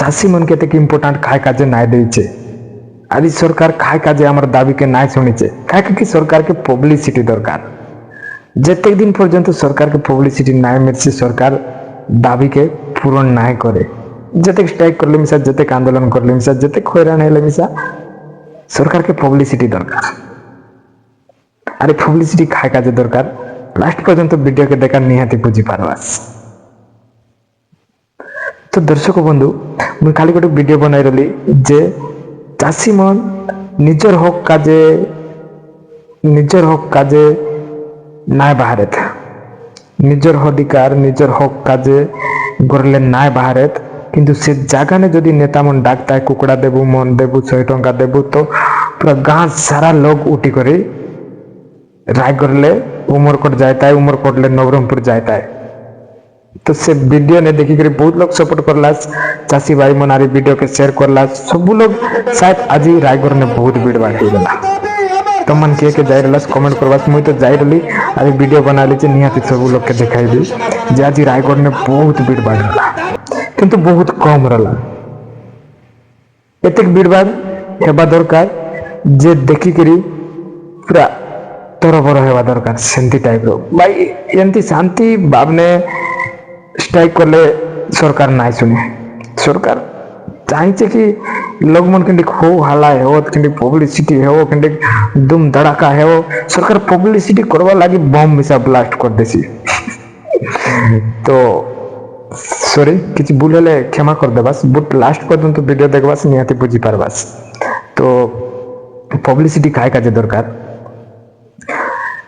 চাষী মনকে থেকে ইম্পর্টান্ট খায় কাজে নাই দিয়েছে। আর এই সরকার খায় কাজে আমার দাবিকে নাই শুনেছে। খায় কি সরকারকে পব্লিসিটি দরকার। যেতে দিন পর্যন্ত সরকারকে পব্লিসিটি নাই মিলছে, সরকার দাবিকে পূরণ নাই করে, যেতে স্ট্রাইক করলে মিশা, যেতে আন্দোলন করলে মিশা, যেতে খৈরান হলে মিশা, সরকারকে পব্লিসিটি দরকার। আর এই পব্লিসিটি খায় কাজে দরকার। লাস্ট পর্যন্ত ভিডিওকে দেখার নিহাতি বুঝি পারবাস। তো দর্শক বন্ধু, মুই খালি গোটে ভিডিও বনাই রলি যে চাষী মন নিজের হক কাজে নাই বাহারেত, নিজের অধিকার নিজের হক কাজে করলে নাই বাহারেত। কিন্তু সে জাগানে যদি নেতা মন ডাকতায় কুকুড়া দেবু, মন দেবু, 100 টঙ্কা দেবু, তো পুরা গাঁ সারা লোক উঠি করে রায়গড়লে উমরকোট যাইতায়, উমরকোটলে নবরঙ্গপুর যাইতায়। তো সে ভিডিও ने देखी कर बहुत लोग सपोर्ट करला, चाषी भाई मन आरी वीडियो के शेयर करला, सब लोग शायद आज ही रायगढ़ ने बहुत भीड़ बाटी गला। तो मन के जाई रहला कमेंट करवास, मुई तो जाई रहली आज वीडियो बना ली निहाती सब लोग के दिखाई दी जे आज रायगढ़ ने बहुत भीड़ बाड़ रहला, किंतु बहुत कम रहला। एतक भीड़ बाड़ हेबा दरकार जे देखी करी पूरा तरबर हेबा दरकार, शांति टाइप रो भाई। एंती शांति भावने स्ट्राइक करले सरकार নাই শুনে। सरकार চাইছে কি लोग मन के हो हल्ला हो कि पब्लिसिटी हो कि दुम धड़ाका हो, सरकार पब्लिसिटी करवा लगी बम मिसा ब्लास्ट कर देसी। तो सॉरी किसी भूल हले क्षमा कर देबास, बट लास्ट पर्यंत वीडियो देखबास निहाती बुझी पारबास। तो पब्लिसिटी काय काजे दरकार।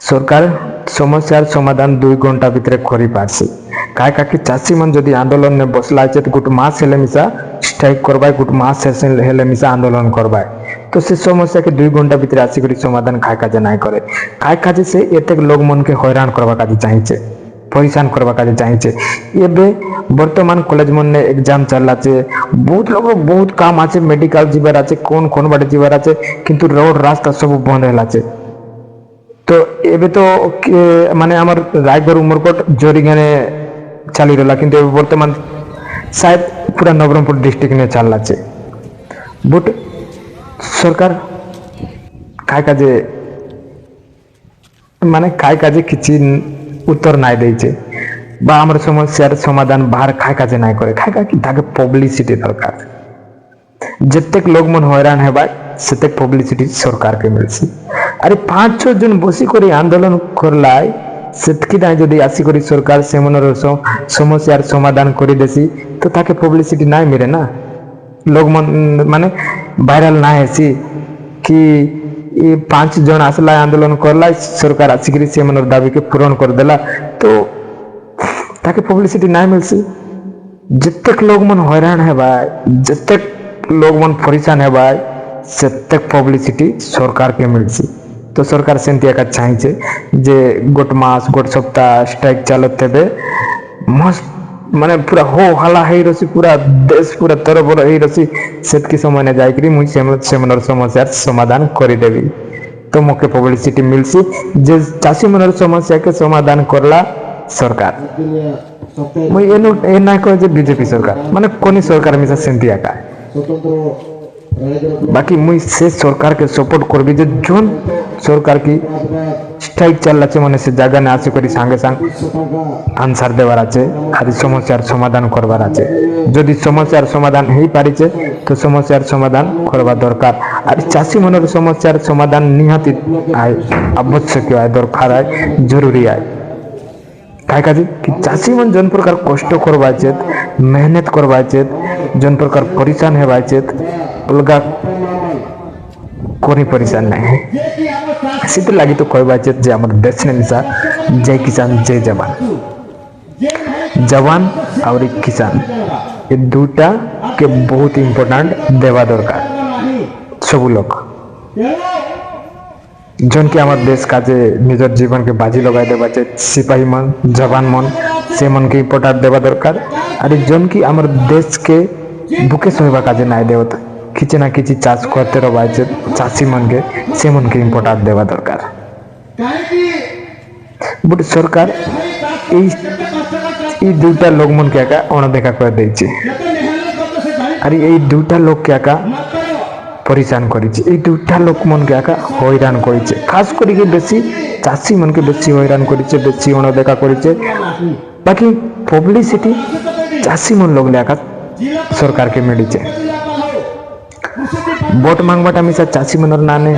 सरकार समस्यार समाधान 2 घंटा भितरे करि पारছে। काय काकी चाषी मन जदि आंदोलन ने बसला আছে गुट मास हेले मिसा स्ट्राइक करबाय, गुट मास हेले मिसा आंदोलन करबाय। तो से समस्या के 2 घंटा भितरे आसी करी समाधान काय काजे নাই करे। काय काजे से एतेक लोग मन के हैरान करबा काजे चाहिए, परेशान करबा काजे चाहिए। एबे वर्तमान कॉलेज मन ने एग्जाम चलाছে, बहुत लोग बहुत काम আছে, मेडिकल जीवार আছে, कोन बाटे जीवार আছে, किंतु रोड रास्ता सब बंद हेलाছে। तो एबे तो माने आमार रायगढ़ उमरकोट जोरीगाने चाली रहा, किंतु बर्तमान शायद पूरा नवरंगपुर डिस्ट्रिक्ट ने चलला। बट सरकार काय काजे माने काय काजे किछि उत्तर নাই দেইছে বা আমার সমস্যার সমাধান বাহার काय काजे নাই করে। काय কি তাকে পব্লিসিটি দরকার। যেতেক লোক মন হয়রান হেবায় সেতেক পব্লিসিটি সরকারকে মিলছে। আরে 5-6 জন বসি করে আন্দোলন করলাই সেতকি নাই যদি আসি করি সরকার সেমনের সমস্যার সমাধান করে দেছি, তো তাকে পব্লিসিটি নাই মিলে না, লোক মানে ভাইরাল না হেসি কি 5 জন আসলা আন্দোলন করলা, সরকার আসি করি সেমনের দাবিকে পূরণ করে দেলা, তো তাকে পব্লিসিটি নাই মিলছে। যেতেক লোক মন হয়রান হেবায়, যেতেক लोग मन परेशान है भाई, सेतेक पब्लिसिटी सरकार के मिलছে। तो सरकार सेंती एका चाहिए जे गोट मास गोट सप्ताह स्ट्राइक चालते হবে मस्त, माने पूरा हो हल्ला है रसी, पूरा देश पूरा तरबर है रसी, सेतकी समय ने जाई करी मुई सेमनर समस्यार समाधान करी देबी। तो मोके पब्लिसिटी मिलছি जे चाषी मनर समस्या के समाधान करला सरकार। मुई ए ना कहे जे बीजेपी सरकार माने कोनी सरकार मिसा सेंती एका। बाकी मुई से सरकार के सपोर्ट करबी जे जोन सरकार की स्ट्राइक चलছে মানে সে জায়গা না আসি করি সঙ্গে সঙ্গে আনসার দেওয়ার আছে, আর সমস্যার সমাধান করবার আছে। যদি সমস্যার সমাধান হই পারিছে তো সমস্যার সমাধান করবা দরকার। আর চাষী মনের সমস্যার সমাধান নিহাতি আবশ্যকীয় আয়, দরকার আয়, জরুরি আয়। काय काजे कि चाषी मन जन प्रकार कष्ट करवाचे, मेहनत करवाचे, जन प्रकार परेशान हेवाचे, अलगा कोनी परेशान नहीं सीधे लगी तो कहवाचे जे हमर देश ने मिसा जय किसान जय जवान, जवान और किसान ये दुटा के बहुत इम्पोर्टेंट देवा दरकार सब लोग। जन की हमारे देश काजे निजर जीवन के बाजी लगाई देवा चाहिए, सिपाही मन जवान मन से मन के इम्पोर्टेंट देवा दरकार। और जन की हमारे देश के बुके सोहबा काजे ना देवता किसी ना किसी चाष करते रहा चाषी मन के से मन के इम्पोर्टेंट देवा दरकार। बट सरकार दुटा लोग मन के अणदेखा कर देছে। আর এই দুইটা লোককে একা পরিচান করেছে, এই দুইটা লোক মনকে একা হয়রান করেছে, খাস করে বেশি চাষি মনকে বেশি হয়রান করেছে, বেশি অনদেখা করেছে। বাকি পব্লিসিটি চাষি মন লোকলে একা সরকারকে মিলিছে। ভোট মাংবাটা মিশা চাষি মনের না নে,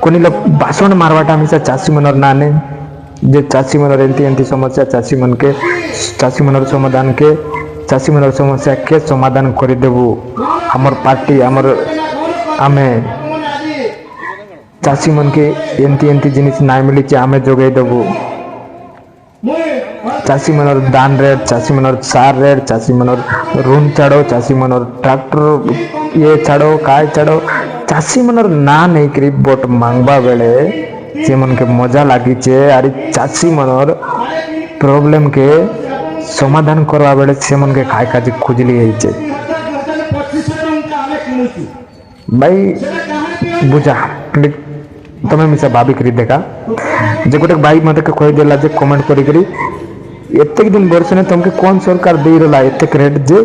কোন লোক ভাষণ মারবাটা মিশা চাষি মনের না নে, যে চাষি মনের এমতি এমতি সমস্যা চাষি মনকে চাষি মনের সমাধানকে চাষি মনের সমস্যা কে সমাধান করে দেবু, আমার পার্টি আমার আমি চাষি মনকে এমতি এমতি জিনিস নাই মিলিছে আমি যোগাই দেবু। চাষি মনের দান রেট, চাষি মনের সার রেট, চাষি মনের ঋণ ছাড়ো, চাষি মনের ট্রাক্টর ইয়ে ছাড়ো, কায় ছাড়ো, চাষি মনের না নেই করি ভোট মাংবা বেড়ে সেমনকে মজা লাগিছে। আর চাষি মনের প্রবলেম কে সমাধান করবা বেড়ে সেমনকে খাই কাজে খুঁজলি হয়েছে। ভাই বুঝা তুমি মিশা ভাবি করি দেখা যে গোटे भाई मत कही देला जे कमेंट करी करी एतेक दिन वर्ष ने तुमके कौन सरकार दे रहा एतेक रेट जे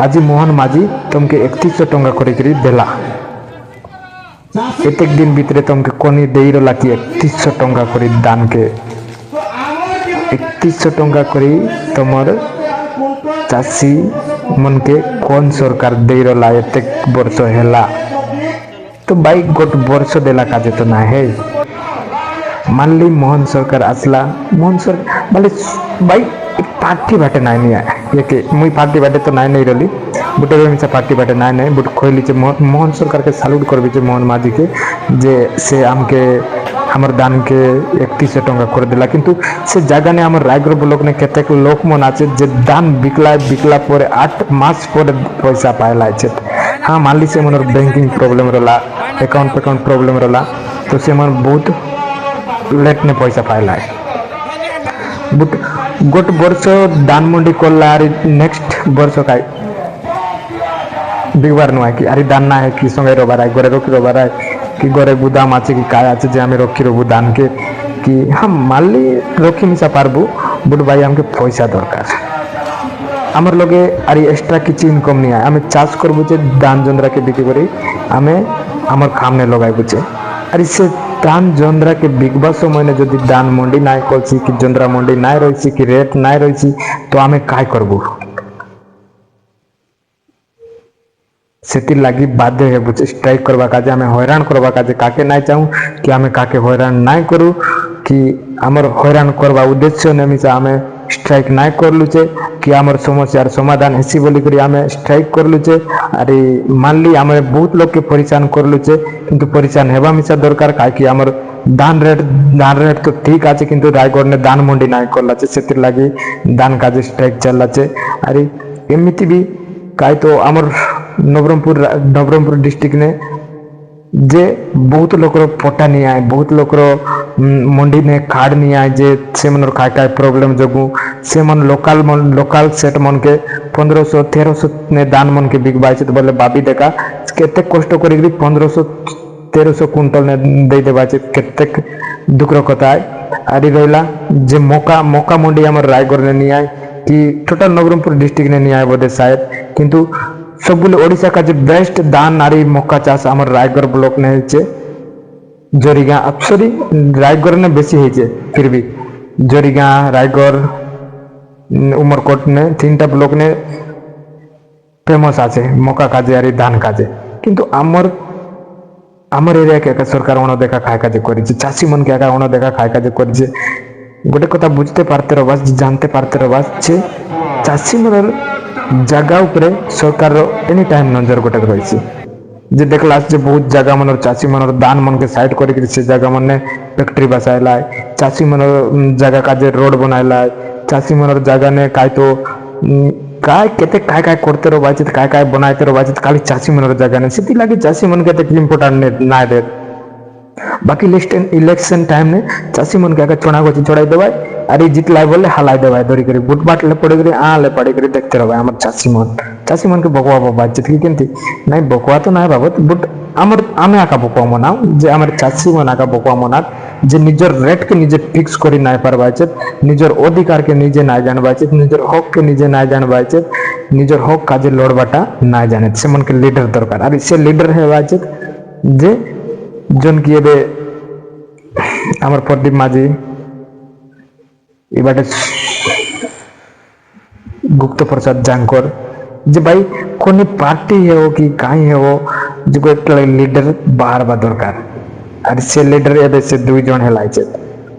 आज मोहन माझी तुमके 3100 टंका करी देला, एतेक दिन भीतर तुमके कोनी दे रहा कि 3100 टंका करी दान के 3100 टंका करी तुमर चाषी मन के कौन सरकार दे रहा एतेक वर्ष हेला। तो भाई गोट वर्ष देला काजे तो ना है। मान ली मोहन सरकार आसला, मोहन सरकार बोले भाई पार्टी बाटे नाई नहीं आए ये मुई पार्टी बाटे तो नाई नहीं रही बुटे मिसा पार्टी बाटे नाई नहीं बुट खोली मोहन सरकार के सैल्यूट करबी मोहन माझी के जे से आमके हमर दान के 3100 टंका कर दिला। किंतु से जगह ने हमर रायगढ़ ब्लॉक ने केतेक लोक मन आछे जे दान बिकला परे 8 मास परे पैसा पायला आछे। हाँ मान ली से मन बैंकिंग प्रॉब्लम रहला, अकाउंट प्रॉब्लम रहला, तो से मन बहुत लेट ने पैसा पायला है। बुट गोट वर्ष दान मंडी करला और नेक्स्ट वर्ष का बिगबार नुआ कि अरे दान ना है कि संगे रबार है घरे रखी रबार है कि घरे गुदाम আছে कि काय আছে যে আমি রক্ষি রবু দান के कि हम मानली रखी मिसा पारबू बुट भाई हमके पैसा दरकार আমার লগে আর এক্সট্রা কিছু ইনকাম নিয়ে আমি চাষ করব যে দান জন্দ্রা के বিক্রি করি আমি আমার খামনে লগাইব যে আর সে दान जंद्रा के बिकवा समय ने जदि दान मंडी ना करছি कि जंद्रा मंडी ना रही कि रेट ना रही तो आमे काय करब से लगी बाध्य हेबु स्ट्राइक करवा काजे आमे हैरान करवा काजे काके ना चाहूँ कि आमे काके हैरान ना करूँ कि आमर हैरान करवा उद्देश्य नेमिसा आमे स्ट्राइक ना करलु चे कि आमर समस्यार समाधान हेसी बोली करी आमे स्ट्राइक करलु चे। अरे मान ली आमे बहुत लोग के परेशान करलु चे किंतु परेशान हेबा मिसा दरकार काहे कि आमर दान रेट तो ठीक आछे किंतु रायगढ़ ने दान मंडी ना करला चे सेतिर लागि दान काजे स्ट्राइक चलला चे। अरे एमिति भी काई तो आमर नवरंगपुर डिस्ट्रिक्ट ने जे बहुत लोकर पट्टा नहीं आए बहुत लोकर मंडी ने कार्ड नहीं आए जे से मन काय काय प्रॉब्लम जगू से मन लोकल सेट मन के 1500-1300 ने दान मन के बिकबाई तो बोले बाबी देखा केते कष्ट करी 1500-1300 कुंटल ने दे देबा केते दुखर कथा है। आरी रहिला जे मोका मंडी हमर रायगढ़ ने नहीं आए कि टोटल नवरंगपुर डिस्ट्रिक्ट ने नहीं आए बोधे शायद किंतु सबगुलो ओडिशा का जो बेस्ट दान नारी मक्का चाष आमर रायगढ़ ब्लॉक ने हेचे जोरीगाँ सॉरी रायगढ़ ने बेसी हेचे फिर भी जोरीगाँ रायगढ़ उमरकोट ने 3टा ब्लॉक ने फेमस आछे मक्का काजे और दान काजे किंतु आमर एरिया के सरकार अणदेखा खाय काजे करेছে चाषी मन के एका अणदेखा खाय काजे करेছে गोटे कथा बुझते पारते रबास जानते पारते रबास जे चाषी मन जगह उपरे सरकार एनी टाइम नजर गोटे रही जे देखला जे बहुत जगह मन चाषी मन दान मन के साइड कर जगह मन फैक्ट्री बसायला चाषी मन जगह का जे रोड बनायला चाषी मन जगह ने काय तो काय केते काय काय करते रहो बाचित काय काय बनाते रहो बाचित खाली चाषी मन जगह ने सीधी लगी चाषी मन के इम्पोर्टेंट ना दे बाकी इलेक्शन टाइम ने चाषी मन के चोना गची चढ़ाई देवाई अरे जितला बोले हलाई देवाई दौड़ी करी बुट बाट ले पड़े करी ले पड़े करी देखते रहो आमर चाषी मन के बकवा बातचीत की केंती नहीं बकवा तो ना बाबत बुट आमर आमे आका बकवा मनाओ जे आमर चाषी मन आका बकवा मना जे निजर रेट के निजे फिक्स करी ना पारबाचे निजर अधिकार के निजे ना जानबाचे निजर हक के निजे ना जानबाचे নিজের হক কাজে লড়বাটা না জানে সেমনকে লিডার দরকার আর সে লিডার হেবা আছে যে জন কি এবে আমার প্রদীপ মাঝি এবারে गुप्त प्रसाद जानकर जे भाई कोनी पार्टी है वो कि काई है वो जो एक लीडर बाहर बा दरकार और से लीडर एबे से दुई जन हेलाई छे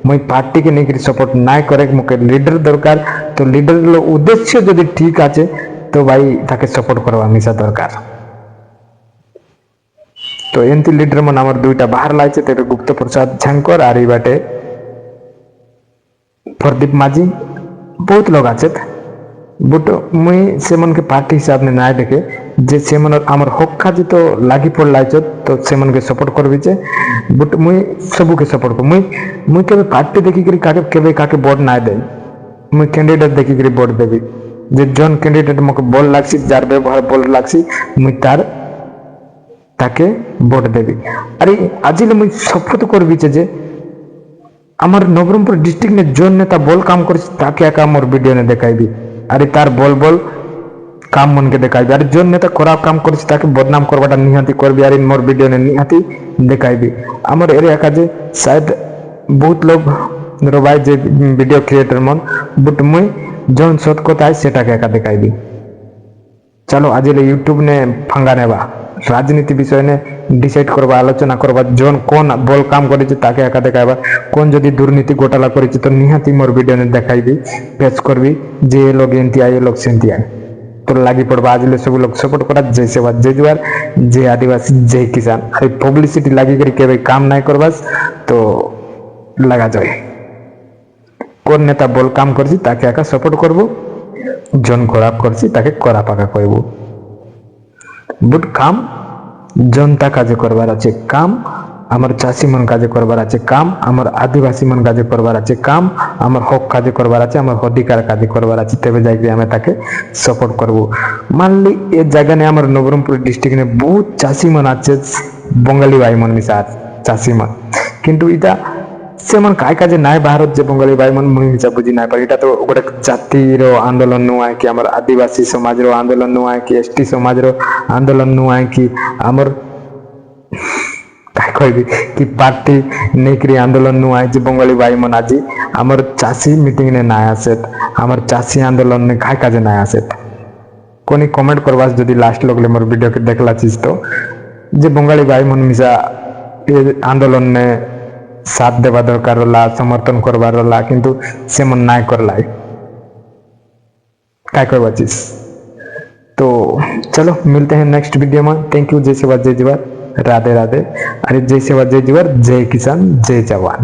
মই পার্টি কে নেকি সাপোর্ট নাই করে মুকে লিডার দরকার তো লিডার লো উদ্দেশ্য যদি ঠিক আছে তো ভাই তাকে সাপোর্ট করবা মিশা দরকার তো এনতি লিডার মন আমার দুইটা বাহার লাইছে তেবে গুপ্ত প্রসাদ ঝাঙ্কর আর এই বাটে প্রদীপ মাঝি বহুত লোক আছে বুট মুই সেমনকে পার্টি হিসাব নে নাই দেখে যে সেমন আমার হক কাজে তো লাগি পড়লাইছ তো সেমনকে সাপোর্ট করবি যে বুট মুই সবুকে সাপোর্ট কর মুই কেবে পার্টি দেখি করি কাকে কেবে কাকে ভোট নাই দেই মুই ক্যান্ডিডেট দেখি করি ভোট দেবি যে জন ক্যান্ডিডেট মকে বল লাগছি যার ব্যবহার বল লাগছি মুই তাকে ভোট দেবি আরে আজিলে মুই শপথ করবি যে আমার নবরঙ্গপুর ডিস্ট্রিক্ট নে জন নেতা বল কাম করছে তাকে একা মোর ভিডিও নে দেখাইবি আরে তার বল কাম মনকে দেখাইবি আর জন নেতা খরাব কাম করছে তাকে বদনাম করবাটা নিহাতি করবি আর মোর ভিডিও নে নিহাতি দেখাইবি আমার এর একা যে শায়দ বহুত লোক রবাই যে ভিডিও ক্রিয়েটর মন বুট মুই জন সত কথায় সেটাকে একা দেখাইবি চলো আজিলে ইউটিউব নে ফাঙ্গা নেবা রাজনীতি বিষয় নে ডিসাইড করবা আলোচনা করবা জন কোন বল কাম করেছে তাকে একা দেখাইবা কোন যদি দুর্নীতি ঘোটালা করেছে তো নিহাতি মোর ভিডিও নে দেখাইবি পেশ করবি যে লোক এনতি আই লোক সেনতি আই তোর লাগি পড়বা আজিলে সব লোক সাপোর্ট করা জয় সেবা জয় জোয়ার যে আদিবাসী জয় কিষান এই পাবলিসিটি লাগি করে কেবে কাম নাই করবাস তো লাগা যায় কোন নেতা বল কাম করছি তাকে একা সাপোর্ট করব জন খরাব করছি তাকে করা পাকা কইব বুট কাম জনতা কাজে করবার আছে কাম আমার চাষী মন কাজে করবার আছে কাম আমার আদিবাসী মন কাজে করবার আছে কাম আমার হক কাজে করবার আছে আমার অধিকার কাজে করবার আছে তবে যাইকে আমি তাকে সাপোর্ট করব মানলি এই জায়গা নে আমার নবরঙ্গপুর ডিস্ট্রিক্ট নে বহুত চাষী মন আছে বঙ্গালী ভাই মন মিশা চাষী মন কিন্তু এটা সেমন কায় কাজে নাই ভারত যে বঙ্গালী ভাই মন মুই হিসাব বুঝি নাই পারি এটা তো গোটে জাতির আন্দোলন নুয়ায় কি আমার আদিবাসী সমাজের আন্দোলন নুয়ায় কি এসটি সমাজের আন্দোলন নুয়ায় কি আমার কইবি কি পার্টি নেকরি আন্দোলন নুয়ায় যে বঙ্গালী ভাই মন আজি আমার চাষী মিটিং নে নাই আসে আমার চাষী আন্দোলন নে কায় কাজে নাই আসে কোনি কমেন্ট করবাস যদি লাস্ট লগলে মোর ভিডিও কে দেখলাছিস তো যে বঙ্গালী ভাই মন মিশা এই আন্দোলন নে साथ देवा दरकार होला समर्थन करवार होला किंतु सेमन নাই करलाई काय करवाचिस तो चलो मिलते हैं नेक्स्ट वीडियो में थैंक यू जय सेवा जय जवान राधे राधे अरे जय सेवा जय जवान जय किसान जय जवान।